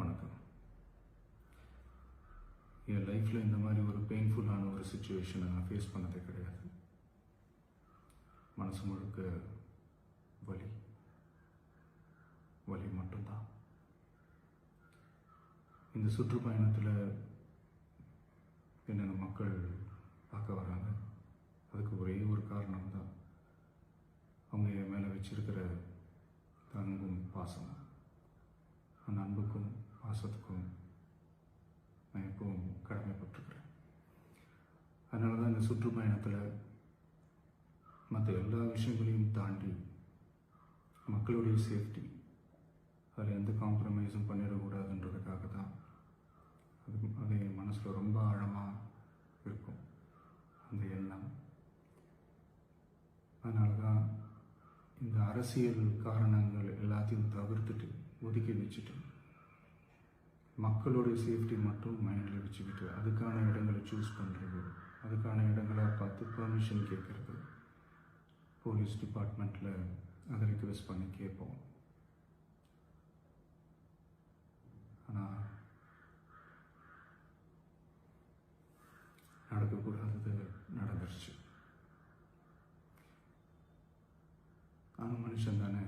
வணக்கம். என் லைஃப்பில் இந்த மாதிரி ஒரு பெயின்ஃபுல்லான ஒரு சுச்சுவேஷனை நான் ஃபேஸ் பண்ணதே கிடையாது. மனசு முழுக்க வலி வலி மட்டும்தான். இந்த சுற்றுப்பயணத்தில் என்னென்ன மக்கள் பார்க்க வராங்க, அதுக்கு ஒரே ஒரு காரணம் தான், அவங்க என் மேலே வச்சிருக்கிற அன்பும் பாசம். அந்த அன்புக்கும் பாசத்துக்கும் நான் எப்பவும் கடமைப்பட்டிருக்கிறேன். அதனால தான் இந்த சுற்றுப்பயணத்தில் மற்ற எல்லா விஷயங்களையும் தாண்டி மக்களுடைய சேஃப்டி, அதில் எந்த காம்ப்ரமைஸும் பண்ணிடக்கூடாதுன்றதுக்காக தான் அது என் மனசில் ரொம்ப ஆழமாக இருக்கும் அந்த எண்ணம். அதனால தான் இந்த அரசியல் காரணங்கள் எல்லாத்தையும் தவிர்த்துட்டு ஒதுக்கி வச்சுட்டு மக்களுடைய சேஃப்டி மட்டும் மைண்டில் வச்சுக்கிட்டு அதுக்கான இடங்களை சூஸ் பண்ணுறது, அதுக்கான இடங்களை பார்த்து பெர்மிஷன் கேட்குறது, போலீஸ் டிபார்ட்மெண்ட்டில் அதை ரிக்வெஸ்ட் பண்ணி கேட்போம். ஆனால் நடக்கக்கூடாதது நடந்துருச்சு. நானும் மனுஷன் தானே,